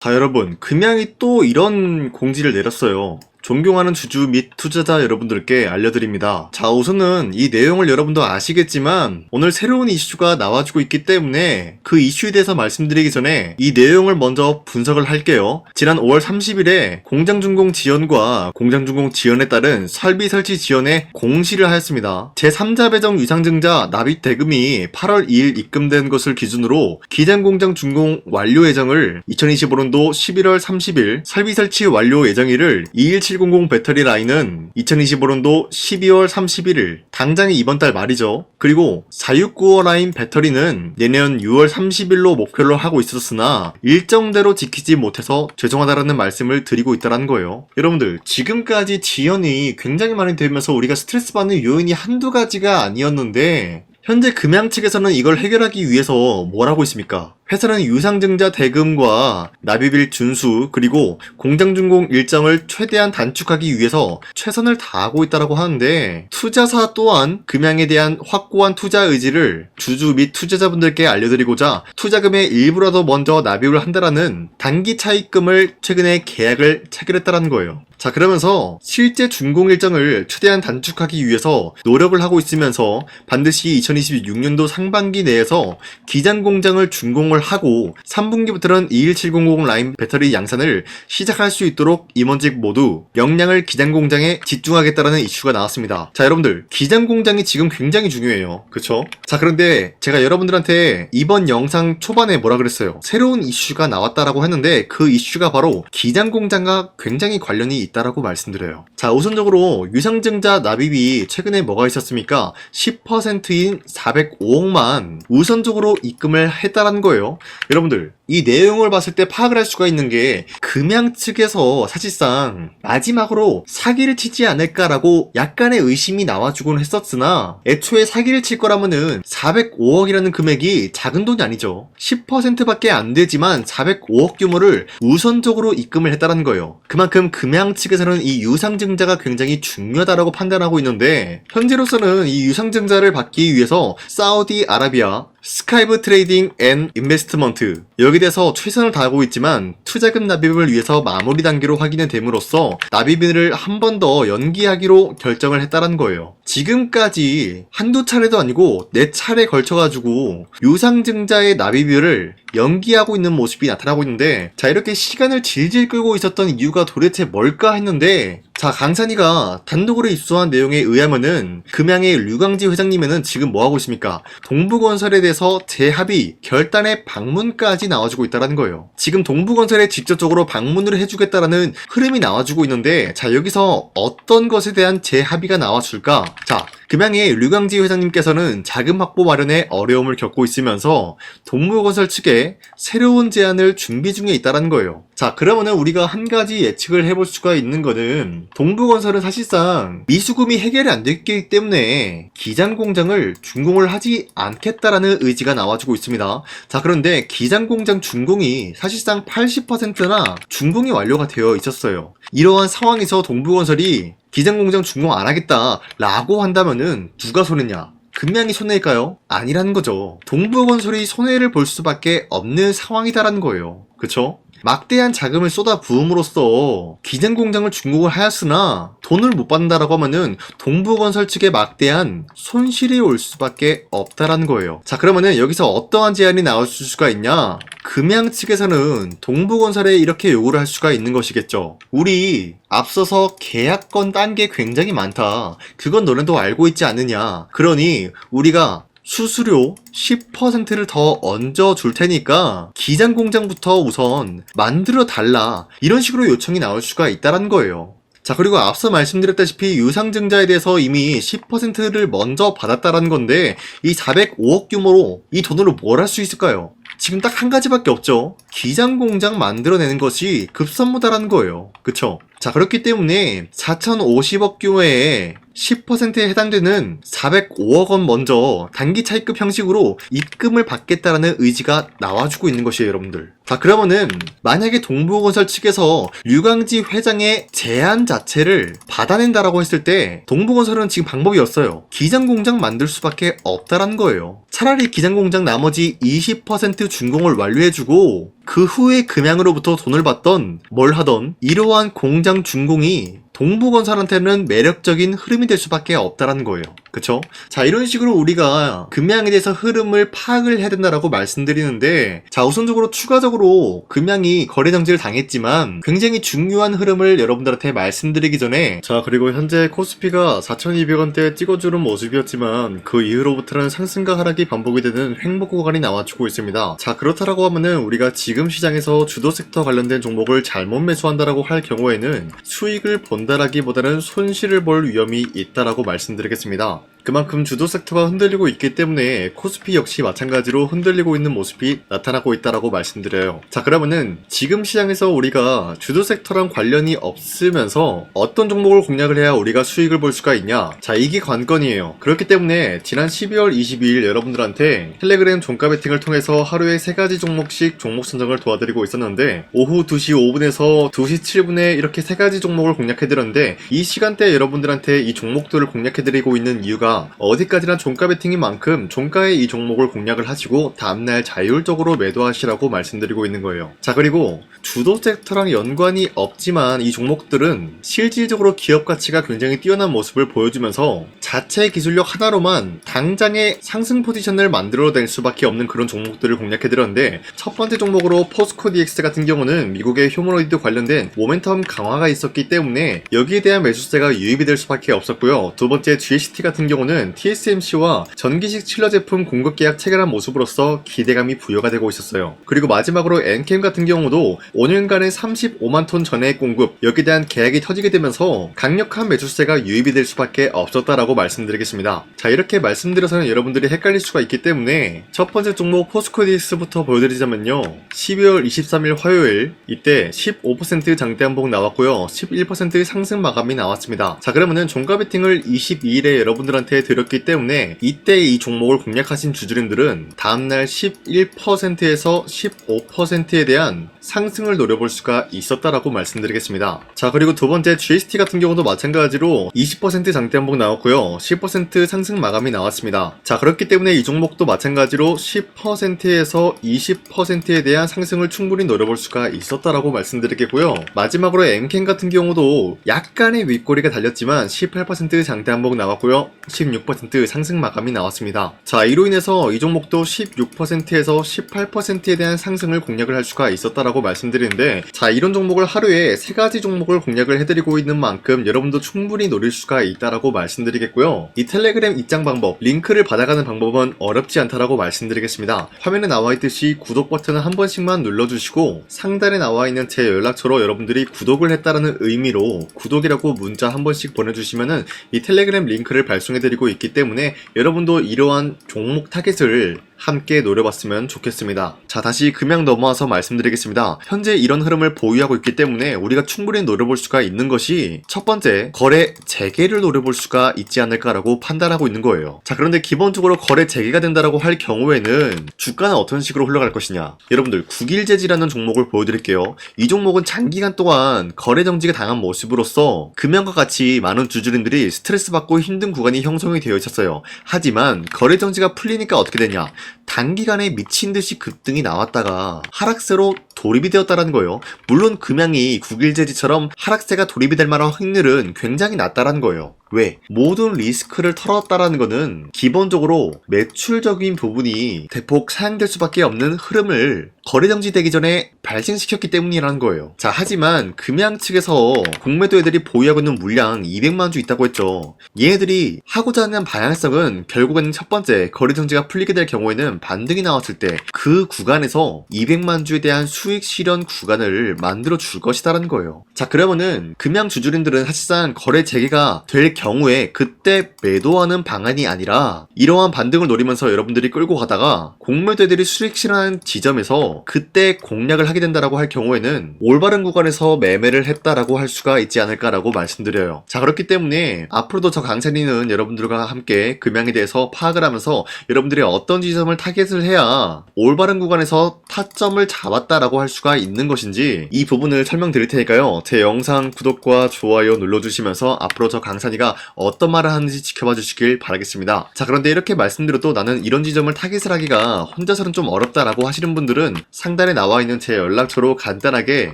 자, 여러분, 금양이 또 이런 공지를 내렸어요. 존경하는 주주 및 투자자 여러분들께 알려드립니다. 자, 우선은 이 내용을 여러분도 아시겠지만 오늘 새로운 이슈가 나와주고 있기 때문에 그 이슈에 대해서 말씀드리기 전에 이 내용을 먼저 분석을 할게요. 지난 5월 30일에 공장준공 지연과 공장준공 지연에 따른 설비 설치 지연에 공시를 하였습니다. 제3자 배정 유상증자 납입 대금이 8월 2일 입금된 것을 기준으로 기장공장 준공 완료 예정을 2025년도 11월 30일 설비 설치 완료 예정일을 21700 배터리 라인은 2025년도 12월 31일 당장이 이번 달 말이죠. 그리고 4695 라인 배터리는 내년 6월 30일로 목표로 하고 있었으나 일정대로 지키지 못해서 죄송하다라는 말씀을 드리고 있다는 거예요. 여러분들, 지금까지 지연이 굉장히 많이 되면서 우리가 스트레스 받는 요인이 한두 가지가 아니었는데 현재 금양 측에서는 이걸 해결하기 위해서 뭘 하고 있습니까? 회사는 유상증자 대금과 납입일 준수 그리고 공장준공 일정을 최대한 단축하기 위해서 최선을 다하고 있다고 하는데 투자사 또한 금양에 대한 확고한 투자 의지를 주주 및 투자자분들께 알려드리고자 투자금의 일부라도 먼저 납입을 한다라는 단기 차입금을 최근에 계약을 체결했다는 거예요. 자, 그러면서 실제 준공 일정을 최대한 단축하기 위해서 노력을 하고 있으면서 반드시 2026년도 상반기 내에서 기장 공장을 준공을 하고 3분기부터는 21700 라인 배터리 양산을 시작할 수 있도록 임원직 모두 역량을 기장 공장에 집중하겠다라는 이슈가 나왔습니다. 자, 여러분들, 기장 공장이 지금 굉장히 중요해요. 그쵸? 자, 그런데 제가 여러분들한테 이번 영상 초반에 뭐라 그랬어요? 새로운 이슈가 나왔다라고 했는데 그 이슈가 바로 기장 공장과 굉장히 관련이 있다라고 말씀드려요. 자, 우선적으로 유상증자 납입이 최근에 뭐가 있었습니까? 10%인 405억만 우선적으로 입금을 했다라는 거예요. 여러분들, 이 내용을 봤을 때 파악을 할 수가 있는 게 금양 측에서 사실상 마지막으로 사기를 치지 않을까라고 약간의 의심이 나와주곤 했었으나 애초에 사기를 칠 거라면은 405억이라는 금액이 작은 돈이 아니죠. 10%밖에 안 되지만 405억 규모를 우선적으로 입금을 했다는 거예요. 그만큼 금양 측에서는 이 유상증자가 굉장히 중요하다라고 판단하고 있는데 현재로서는 이 유상증자를 받기 위해서 사우디아라비아 스카이브 트레이딩 앤 인베스트먼트 여기에 대해서 최선을 다하고 있지만 투자금 납입을 위해서 마무리 단계로 확인이 됨으로써 납입일을 한 번 더 연기하기로 결정을 했다는 거예요. 지금까지 한두 차례도 아니고 4차례 걸쳐가지고 유상증자의 납입일을 연기하고 있는 모습이 나타나고 있는데 자, 이렇게 시간을 질질 끌고 있었던 이유가 도대체 뭘까 했는데 자, 강산이가 단독으로 입수한 내용에 의하면은 금양의 류광지 회장님은 지금 뭐하고 있습니까? 동부건설에 대해서 재합의 결단의 방문까지 나와주고 있다는 거예요. 지금 동부건설에 직접적으로 방문을 해주겠다라는 흐름이 나와주고 있는데 자, 여기서 어떤 것에 대한 재합의가 나와줄까? 자, 금양의 류광지 회장님께서는 자금 확보 마련에 어려움을 겪고 있으면서 동부건설 측에 새로운 제안을 준비 중에 있다는 거예요. 자, 그러면은 우리가 한 가지 예측을 해볼 수가 있는 거는 동부건설은 사실상 미수금이 해결이 안 됐기 때문에 기장공장을 준공을 하지 않겠다라는 의지가 나와주고 있습니다. 자, 그런데 기장공장 준공이 사실상 80%나 준공이 완료가 되어 있었어요. 이러한 상황에서 동부건설이 기장공장 준공 안 하겠다 라고 한다면은 누가 손해냐? 금양이 손해일까요? 아니라는 거죠. 동부건설이 손해를 볼 수밖에 없는 상황이다라는 거예요. 그쵸? 막대한 자금을 쏟아 부음으로써 기장공장을 준공을 하였으나 돈을 못 받는다라고 하면은 동부건설 측에 막대한 손실이 올 수밖에 없다라는 거예요. 자, 그러면은 여기서 어떠한 제안이 나올 수가 있냐? 금양 측에서는 동부건설에 이렇게 요구를 할 수가 있는 것이겠죠. 우리 앞서서 계약건 딴 게 굉장히 많다. 그건 너네도 알고 있지 않느냐. 그러니 우리가 수수료 10%를 더 얹어 줄 테니까 기장 공장부터 우선 만들어 달라. 이런 식으로 요청이 나올 수가 있다는 거예요. 자, 그리고 앞서 말씀드렸다시피 유상증자에 대해서 이미 10%를 먼저 받았다라는 건데 이 405억 규모로 이 돈으로 뭘 할 수 있을까요? 지금 딱 한 가지밖에 없죠. 기장 공장 만들어내는 것이 급선무다라는 거예요. 그쵸? 자, 그렇기 때문에 4050억 규모의 10%에 해당되는 405억 원 먼저 단기 차입금 형식으로 입금을 받겠다라는 의지가 나와주고 있는 것이에요, 여러분들. 자, 그러면은 만약에 동부건설 측에서 류광지 회장의 제안 자체를 받아낸다라고 했을 때 동부건설은 지금 방법이 없어요. 기장공장 만들 수밖에 없다라는 거예요. 차라리 기장공장 나머지 20% 준공을 완료해주고 그 후에 금양으로부터 돈을 받던 뭘 하던 이러한 공장 준공이 동부건설한테는 매력적인 흐름이 될 수밖에 없다라는 거예요. 그쵸? 자, 이런 식으로 우리가 금양에 대해서 흐름을 파악을 해야 된다라고 말씀드리는데, 자, 우선적으로 추가적으로 금양이 거래 정지를 당했지만 굉장히 중요한 흐름을 여러분들한테 말씀드리기 전에, 자, 그리고 현재 코스피가 4,200원대 찍어주는 모습이었지만 그 이후로부터는 상승과 하락이 반복이 되는 횡보 구간이 나와주고 있습니다. 자, 그렇다라고 하면은 우리가 지금 시장에서 주도 섹터 관련된 종목을 잘못 매수한다라고 할 경우에는 수익을 본다라기보다는 손실을 볼 위험이 있다라고 말씀드리겠습니다. 그만큼 주도 섹터가 흔들리고 있기 때문에 코스피 역시 마찬가지로 흔들리고 있는 모습이 나타나고 있다라고 말씀드려요. 자, 그러면은 지금 시장에서 우리가 주도 섹터랑 관련이 없으면서 어떤 종목을 공략을 해야 우리가 수익을 볼 수가 있냐? 자, 이게 관건이에요. 그렇기 때문에 지난 12월 22일 여러분들한테 텔레그램 종가 베팅을 통해서 하루에 3가지 종목씩 종목 선정을 도와드리고 있었는데, 오후 2시 5분에서 2시 7분에 이렇게 3가지 종목을 공략해드렸는데, 이 시간대에 여러분들한테 이 종목들을 공략해드리고 있는 이유가 어디까지나 종가 베팅인 만큼 종가에 이 종목을 공략을 하시고 다음날 자율적으로 매도하시라고 말씀드리고 있는 거예요. 자, 그리고 주도 섹터랑 연관이 없지만 이 종목들은 실질적으로 기업 가치가 굉장히 뛰어난 모습을 보여주면서 자체 기술력 하나로만 당장의 상승 포지션을 만들어낼 수밖에 없는 그런 종목들을 공략해드렸는데, 첫 번째 종목으로 포스코 DX 같은 경우는 미국의 휴머노이드 관련된 모멘텀 강화가 있었기 때문에 여기에 대한 매수세가 유입이 될 수밖에 없었고요. 두 번째 GCT 같은 경우는 TSMC와 전기식 칠러 제품 공급 계약 체결한 모습으로서 기대감이 부여가 되고 있었어요. 그리고 마지막으로 엔캠 같은 경우도 5년간의 35만 톤 전해액 공급, 여기에 대한 계약이 터지게 되면서 강력한 매수세가 유입이 될 수밖에 없었다라고 말씀드리겠습니다. 자, 이렇게 말씀드려서는 여러분들이 헷갈릴 수가 있기 때문에 첫 번째 종목 포스코 DX부터 보여드리자면요, 12월 23일 화요일 이때 15% 장대 한봉 나왔고요, 11% 상승 마감이 나왔습니다. 자, 그러면은 종가 베팅을 22일에 여러분들한테 드렸기 때문에 이때 이 종목을 공략하신 주주님들은 다음날 11%에서 15%에 대한 상승을 노려볼 수가 있었다라고 말씀드리겠습니다. 자, 그리고 두 번째 GST 같은 경우도 마찬가지로 20% 장대 한봉 나왔고요, 10% 상승 마감이 나왔습니다. 자, 그렇기 때문에 이 종목도 마찬가지로 10%에서 20%에 대한 상승을 충분히 노려볼 수가 있었다라고 말씀드리겠고요. 마지막으로 엔캠 같은 경우도 약간의 윗꼬리가 달렸지만 18% 장대 한봉 나왔고요, 16% 상승 마감이 나왔습니다. 자, 이로 인해서 이 종목도 16%에서 18%에 대한 상승을 공략을 할 수가 있었다라고 말씀드리는데, 자, 이런 종목을 하루에 3가지 종목을 공략을 해드리고 있는 만큼 여러분도 충분히 노릴 수가 있다라고 말씀드리겠고요. 이 텔레그램 입장 방법, 링크를 받아가는 방법은 어렵지 않다라고 말씀드리겠습니다. 화면에 나와있듯이 구독 버튼을 한 번씩만 눌러주시고 상단에 나와있는 제 연락처로 여러분들이 구독을 했다라는 의미로 구독이라고 문자 한 번씩 보내주시면은 이 텔레그램 링크를 발송해드리고 있기 때문에 여러분도 이러한 종목 타겟을 함께 노려봤으면 좋겠습니다. 자, 다시 금양 넘어와서 말씀드리겠습니다. 현재 이런 흐름을 보유하고 있기 때문에 우리가 충분히 노려볼 수가 있는 것이 첫 번째, 거래 재개를 노려볼 수가 있지 않을까라고 판단하고 있는 거예요. 자, 그런데 기본적으로 거래 재개가 된다라고 할 경우에는 주가는 어떤 식으로 흘러갈 것이냐, 여러분들 국일제지라는 종목을 보여드릴게요. 이 종목은 장기간 동안 거래 정지가 당한 모습으로서 금양과 같이 많은 주주님들이 스트레스 받고 힘든 구간이 형성이 되어 있었어요. 하지만 거래 정지가 풀리니까 어떻게 되냐, 단기간에 미친듯이 급등이 나왔다가 하락세로 돌입이 되었다라는 거예요. 물론 금양이 국일제지처럼 하락세가 돌입이 될 만한 확률은 굉장히 낮다라는 거예요. 왜? 모든 리스크를 털었다라는 거는 기본적으로 매출적인 부분이 대폭 사양될 수밖에 없는 흐름을 거래정지되기 전에 발생시켰기 때문이라는 거예요. 자, 하지만 금양 측에서 공매도 애들이 보유하고 있는 물량 200만 주 있다고 했죠. 얘네들이 하고자 하는 방향성은 결국에는 첫 번째, 거래정지가 풀리게 될 경우에는 반등이 나왔을 때 그 구간에서 200만 주에 대한 수익 실현 구간을 만들어 줄 것이다라는 거예요. 자, 그러면은 금양 주주님들은 사실상 거래 재개가 될 경우에 그때 매도하는 방안이 아니라 이러한 반등을 노리면서 여러분들이 끌고 가다가 공매도 애들이 수익 실현하는 지점에서 그때 공략을 하게 된다라고 할 경우에는 올바른 구간에서 매매를 했다라고 할 수가 있지 않을까라고 말씀드려요. 자, 그렇기 때문에 앞으로도 저 강찬이는 여러분들과 함께 금양에 대해서 파악을 하면서 여러분들이 어떤 지점을 타겟을 해야 올바른 구간에서 타점을 잡았다라고 할 수가 있는 것인지 이 부분을 설명드릴 테니까요. 제 영상 구독과 좋아요 눌러주시면서 앞으로 저 강산이가 어떤 말을 하는지 지켜봐 주시길 바라겠습니다. 자, 그런데 이렇게 말씀드려도 나는 이런 지점을 타겟을 하기가 혼자서는 좀 어렵다라고 하시는 분들은 상단에 나와 있는 제 연락처로 간단하게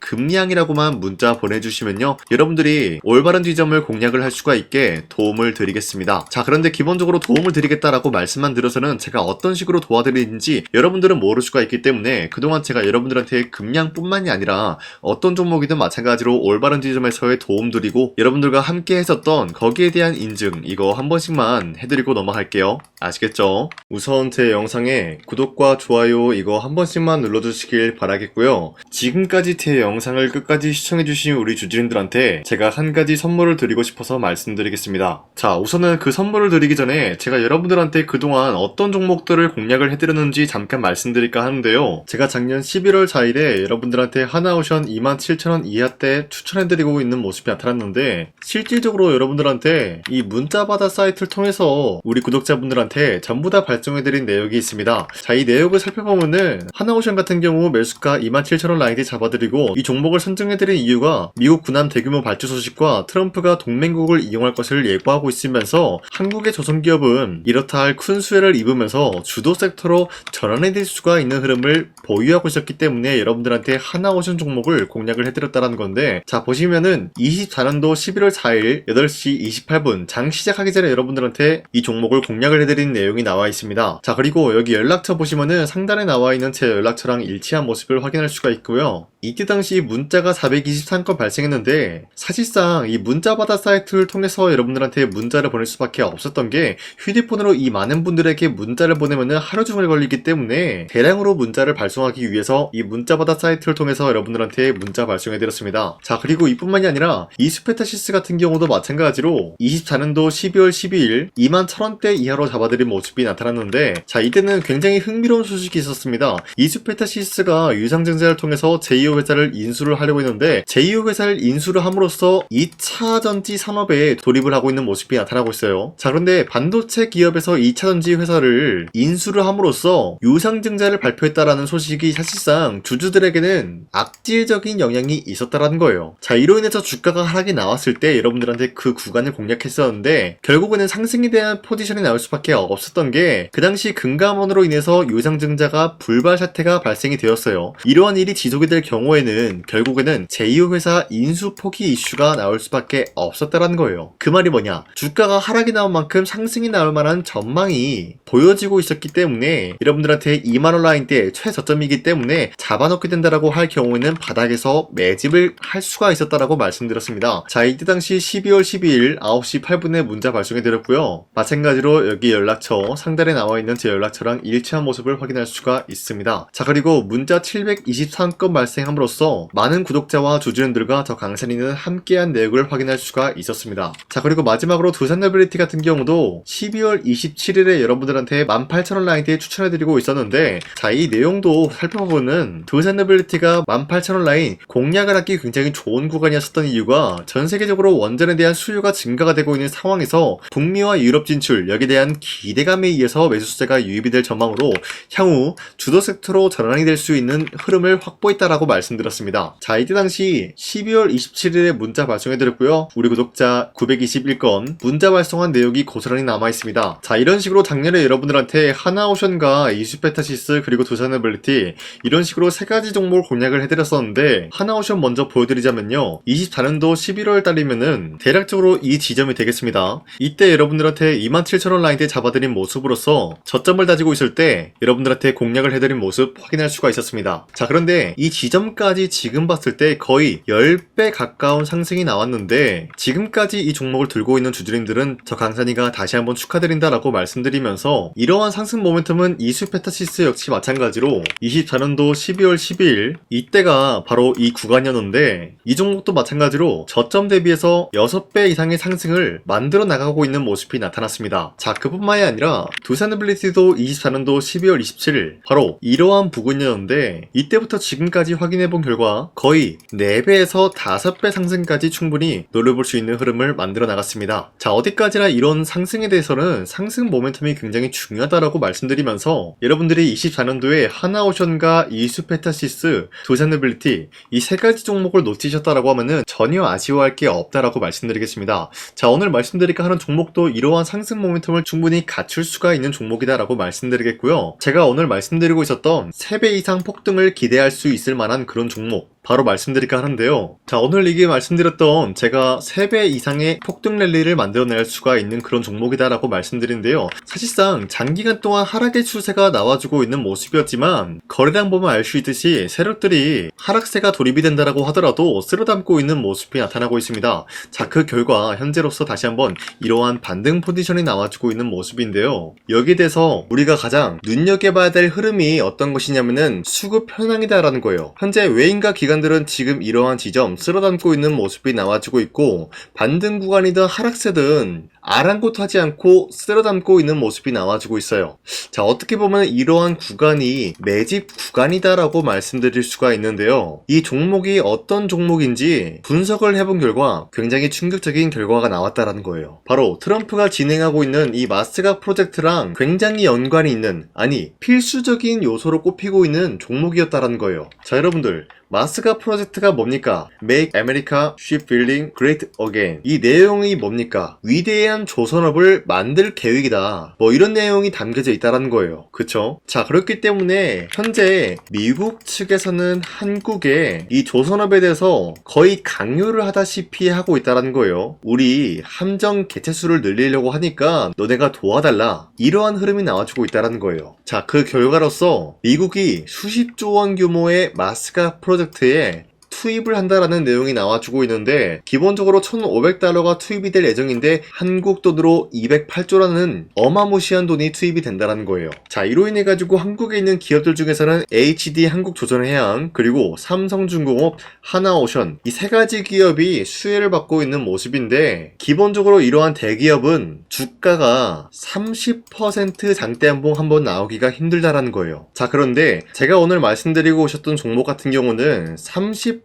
금량이라고만 문자 보내주시면요, 여러분들이 올바른 지점을 공략을 할 수가 있게 도움을 드리겠습니다. 자, 그런데 기본적으로 도움을 드리겠다라고 말씀만 드려서는 제가 어떤 식으로 도와드리는지 여러분들은 모를 수가 있기 때문에 그동안 제가 여러분들한테 금량뿐만이 아니라 어떤 종목이든 마찬가지로 올바른 지점에서의 도움 드리고 여러분들과 함께 했었던 거기에 대한 인증, 이거 한 번씩만 해드리고 넘어갈게요. 아시겠죠? 우선 제 영상에 구독과 좋아요 이거 한 번씩만 눌러주시길 바라겠고요. 지금까지 제 영상을 끝까지 시청해주신 우리 주주님들한테 제가 한 가지 선물을 드리고 싶어서 말씀드리겠습니다. 자, 우선은 그 선물을 드리기 전에 제가 여러분들한테 그동안 어떤 종목들을 공략을 해드렸는지 잠깐 말씀드릴까 하는데요. 제가 작년 11월 4일에 여러분들한테 하나오션 27,000원 이하때 추천해드리고 있는 모습이 나타났는데 실질적으로 여러분들한테 이 문자바다 사이트를 통해서 우리 구독자분들한테 전부 다 발송해드린 내역이 있습니다. 자, 이 내역을 살펴보면은 하나오션 같은 경우 매수가 27,000원 라인에 잡아드리고 이 종목을 선정해드린 이유가 미국 군함 대규모 발주 소식과 트럼프가 동맹국을 이용할 것을 예고하고 있으면서 한국의 조선기업은 이렇다 할 큰 수혜를 입으면서 주도 섹터로 전환해질 수가 있는 흐름을 보유하고 있었기 때문에 여러분들한테 하나오션 종목을 공략을 해드렸다는 건데, 자, 보시면은 24년도 11월 4일 8시 28분 장 시작하기 전에 여러분들한테 이 종목을 공략을 해드린 내용이 나와 있습니다. 자, 그리고 여기 연락처 보시면은 상단에 나와 있는 제 연락처랑 일치한 모습을 확인할 수가 있고요. 이때 당시 문자가 423건 발생했는데 사실상 이 문자바다 사이트를 통해서 여러분들한테 문자를 보낼 수밖에 없었던 게 휴대폰으로 이 많은 분들에게 문자를 보내면은 하루 종일 걸리기 때문에 대량으로 문자를 발송하기 위해서 이 문자바다 사이트를 통해서 여러분들한테 문자 발송해드렸습니다. 자, 그리고 이뿐만이 아니라 이수페타시스 같은 경우도 마찬가지로 24년도 12월 12일 21,000원대 이하로 잡아드린 모습이 나타났는데, 자, 이때는 굉장히 흥미로운 소식이 있었습니다. 이수페타시스가 유상증자를 통해서 제2호 회사를 인수를 하려고 했는데 제2호 회사를 인수를 함으로써 2차 전지 산업에 돌입을 하고 있는 모습이 나타나고 있어요. 자, 그런데 반도체 기업에서 2차 전지 회사를 인수를 함으로써 유상증자를 발표했다라는 소식이 사실상 주주들에게는 악질적인 영향이 있었다라는 거예요. 자, 이로 인해서 주가가 하락이 나왔을 때 여러분들한테 그 구간을 공략했었는데 결국에는 상승에 대한 포지션이 나올 수밖에 없었던 게 그 당시 금감원으로 인해서 유상증자가 불발 사태가 발생이 되었어요. 이러한 일이 지속이 될 경우에는 결국에는 제2호 회사 인수 포기 이슈가 나올 수밖에 없었다라는 거예요. 그 말이 뭐냐? 주가가 하락이 나온 만큼 상승이 나올 만한 전망이 보여지고 있었기 때문에 여러분들한테 2만원 라인대 최저점이기 때문에 잡아놓게 된다라고 할 경우에는 바닥에서 매집을 할 수가 있었다라고 말씀드렸습니다. 자, 이때 당시 12월 12일 9시 8분에 문자 발송해드렸고요. 마찬가지로 여기 연락처 상단에 나와 있는 제 연락처랑 일치한 모습을 확인할 수가 있습니다. 자, 그리고 문자 723건 발생함으로써 많은 구독자와 주주님들과 저 강산이는 함께한 내역을 확인할 수가 있었습니다. 자, 그리고 마지막으로 두산레빌리티 같은 경우도 12월 27일에 여러분들한테 18,000원 라인대에 추천해드리고 있었는데, 자, 이 내용도 살펴보면 두산레빌리티가 18,000원 라인 공략을 하기 굉장히 좋은 구간이었었던 이유가 전 세계적으로 원전에 대한 수요가 증가가 되고 있는 상황에서 북미와 유럽 진출, 여기에 대한 기대감에 의해서 매수세가 유입이 될 전망으로 향후 주도 섹터로 전환이 될 수 있는 흐름을 확보했다라고 말씀드렸습니다. 자, 이때 당시 12월 27일에 문자 발송해드렸고요. 우리 구독자 921건 문자 발송한 내역이 고스란히 남아있습니다. 자, 이런 식으로 작년에 여러분들한테 하나오션과 이수페타시스 그리고 두산레빌리티 이런 식으로 세 가지 종목을 공략을 해드렸었는데, 하나오션 먼저 보여드리자면요, 24년도 11월 달이면은 대략적으로 이 지점이 되겠습니다. 이때 여러분들한테 27,000원 라인대 잡아드린 모습으로서 저점을 다지고 있을 때 여러분들한테 공략을 해드린 모습 확인할 수가 있었습니다. 자, 그런데 이 지점까지 지금 봤을 때 거의 10배 가까운 상승이 나왔는데, 지금까지 이 종목을 들고 있는 주주님들은 저 강산이가 다시 한번 축하드린다라고 말씀드리면서 이러한 상승 모멘텀은 이수페타시스 역시 마찬가지로 24년도 12월 12일 이때가 바로 이 구간이었는데 이 종목도 마찬가지로 저점 대비해서 6배 이상의 상승을 만들어 나가고 있는 모습이 나타났습니다. 자, 그뿐만이 아니라 두산레빌리티도 24년도 12월 27일 바로 이러한 부근이었는데 이때부터 지금까지 확인 확인해본 결과 거의 4배에서 5배 상승까지 충분히 노려볼 수 있는 흐름을 만들어 나갔습니다. 자, 어디까지나 이런 상승에 대해서는 상승 모멘텀이 굉장히 중요하다라고 말씀드리면서 여러분들이 24년도에 하나오션과 이수페타시스, 두산노빌리티 이 3가지 종목을 놓치셨다라고 하면은 전혀 아쉬워할 게 없다라고 말씀드리겠습니다. 자, 오늘 말씀드릴까 하는 종목도 이러한 상승 모멘텀을 충분히 갖출 수가 있는 종목이다라고 말씀드리겠고요. 제가 오늘 말씀드리고 있었던 3배 이상 폭등을 기대할 수 있을 만한 그런 종목 바로 말씀드릴까 하는데요. 자, 오늘 이게 말씀드렸던 제가 3배 이상의 폭등 랠리를 만들어낼 수가 있는 그런 종목이다라고 말씀드리는데요. 사실상 장기간 동안 하락의 추세가 나와주고 있는 모습이었지만 거래량 보면 알 수 있듯이 세력들이 하락세가 돌입이 된다라고 하더라도 쓸어담고 있는 모습이 나타나고 있습니다. 자, 그 결과 현재로서 다시 한번 이러한 반등 포지션이 나와주고 있는 모습인데요. 여기에 대해서 우리가 가장 눈여겨봐야 될 흐름이 어떤 것이냐면은 수급 현황이다라는 거예요. 현재 외인과 기관들은 지금 이러한 지점 쓸어담고 있는 모습이 나와주고 있고 반등 구간이든 하락세든 아랑곳하지 않고 쓸어담고 있는 모습이 나와주고 있어요. 자, 어떻게 보면 이러한 구간이 매집 구간이다라고 말씀드릴 수가 있는데요. 이 종목이 어떤 종목인지 분석을 해본 결과 굉장히 충격적인 결과가 나왔다라는 거예요. 바로 트럼프가 진행하고 있는 이 마스가 프로젝트랑 굉장히 연관이 있는, 아니 필수적인 요소로 꼽히고 있는 종목이었다라는 거예요. 자, 여러분들, 마스가 프로젝트가 뭡니까? Make America Shipbuilding Great Again. 이 내용이 뭡니까? 위대한 조선업을 만들 계획이다. 뭐 이런 내용이 담겨져 있다는 거예요. 그쵸? 자, 그렇기 때문에 현재 미국 측에서는 한국에 이 조선업에 대해서 거의 강요를 하다시피 하고 있다는 거예요. 우리 함정 개체수를 늘리려고 하니까 너네가 도와달라. 이러한 흐름이 나와주고 있다는 거예요. 자, 그 결과로서 미국이 수십조 원 규모의 마스가 프로젝트에 투입을 한다라는 내용이 나와주고 있는데 기본적으로 1,500달러가 투입이 될 예정인데 한국 돈으로 208조라는 어마무시한 돈이 투입이 된다는 거예요. 자, 이로 인해 가지고 한국에 있는 기업들 중에서는 HD 한국조선해양, 그리고 삼성중공업, 하나오션 이 3가지 기업이 수혜를 받고 있는 모습인데 기본적으로 이러한 대기업은 주가가 30% 장대한봉 한번 나오기가 힘들다라는 거예요. 자, 그런데 제가 오늘 말씀드리고 오셨던 종목 같은 경우는 30%에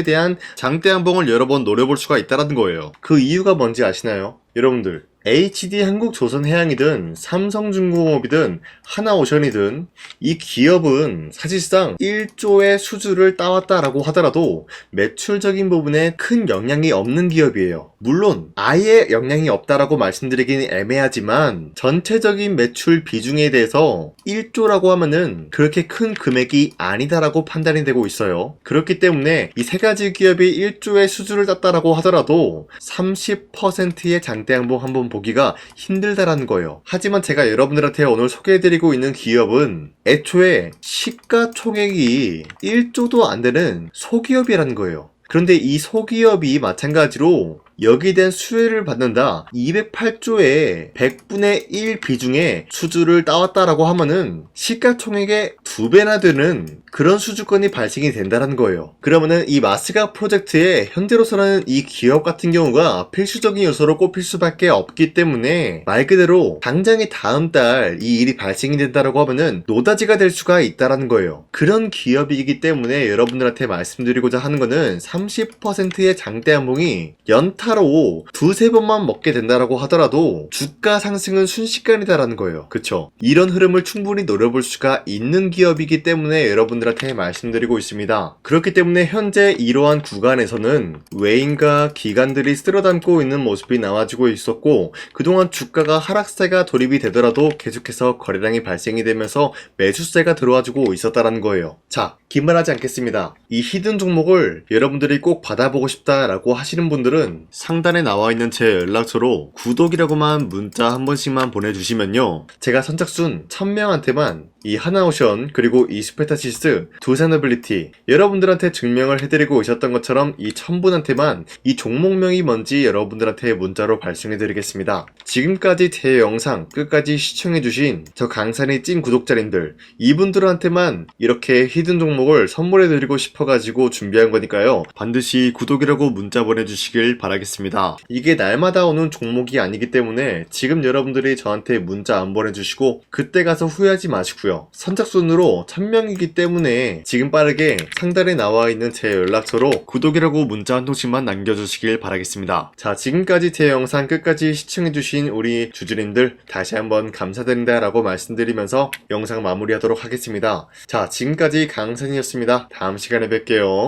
대한 장대한봉을 여러 번 노려볼 수가 있다는 거예요. 그 이유가 뭔지 아시나요? 여러분들, HD 한국조선해양이든 삼성중공업이든 하나오션이든 이 기업은 사실상 1조의 수주를 따왔다라고 하더라도 매출적인 부분에 큰 영향이 없는 기업이에요. 물론 아예 영향이 없다라고 말씀드리기는 애매하지만 전체적인 매출 비중에 대해서 1조라고 하면은 그렇게 큰 금액이 아니다라고 판단이 되고 있어요. 그렇기 때문에 이 3가지 기업이 1조의 수주를 땄다라고 하더라도 30%의 장대양봉 한번 보기가 힘들다라는 거예요. 하지만 제가 여러분들한테 오늘 소개해드리고 있는 기업은 애초에 시가총액이 1조도 안 되는 소기업이라는 거예요. 그런데 이 소기업이 마찬가지로 여기에 대한 수혜를 받는다. 208조의 100분의 1 비중의 수주를 따왔다라고 하면은 시가총액의 2배나 되는 그런 수주권이 발생이 된다는 거예요. 그러면은 이 마스가 프로젝트에 현재로서는 이 기업 같은 경우가 필수적인 요소로 꼽힐 수밖에 없기 때문에 말 그대로 당장의 다음 달 이 일이 발생이 된다라고 하면은 노다지가 될 수가 있다라는 거예요. 그런 기업이기 때문에 여러분들한테 말씀드리고자 하는 거는 30%의 장대한봉이 연타로 2-3번만 먹게 된다라고 하더라도 주가 상승은 순식간이다라는 거예요. 그쵸? 이런 흐름을 충분히 노려볼 수가 있는 기업이기 때문에 여러분들한테 말씀드리고 있습니다. 그렇기 때문에 현재 이러한 구간에서는 외인과 기관들이 쓸어담고 있는 모습이 나와주고 있었고 그동안 주가가 하락세가 돌입이 되더라도 계속해서 거래량이 발생이 되면서 매수세가 들어와주고 있었다는 거예요. 자, 긴말하지 않겠습니다. 이 히든 종목을 여러분들이 꼭 받아보고 싶다라고 하시는 분들은 상단에 나와있는 제 연락처로 구독이라고만 문자 한 번씩만 보내주시면요, 제가 선착순 1000명한테만 이 하나오션 그리고 이 스페타시스 두산노빌리티 여러분들한테 증명을 해드리고 오셨던 것처럼 이 1000분한테만 이 종목명이 뭔지 여러분들한테 문자로 발송해드리겠습니다. 지금까지 제 영상 끝까지 시청해주신 저 강산의 찐 구독자님들 이분들한테만 이렇게 히든 종목을 선물해드리고 싶어가지고 준비한 거니까요, 반드시 구독이라고 문자 보내주시길 바라겠습니다. 하겠습니다. 이게 날마다 오는 종목이 아니기 때문에 지금 여러분들이 저한테 문자 안 보내주시고 그때 가서 후회하지 마시고요. 선착순으로 1000명이기 때문에 지금 빠르게 상단에 나와 있는 제 연락처로 구독이라고 문자 한 통씩만 남겨주시길 바라겠습니다. 자, 지금까지 제 영상 끝까지 시청해주신 우리 주주님들 다시 한번 감사드린다 라고 말씀드리면서 영상 마무리하도록 하겠습니다. 자, 지금까지 강산이었습니다. 다음 시간에 뵐게요.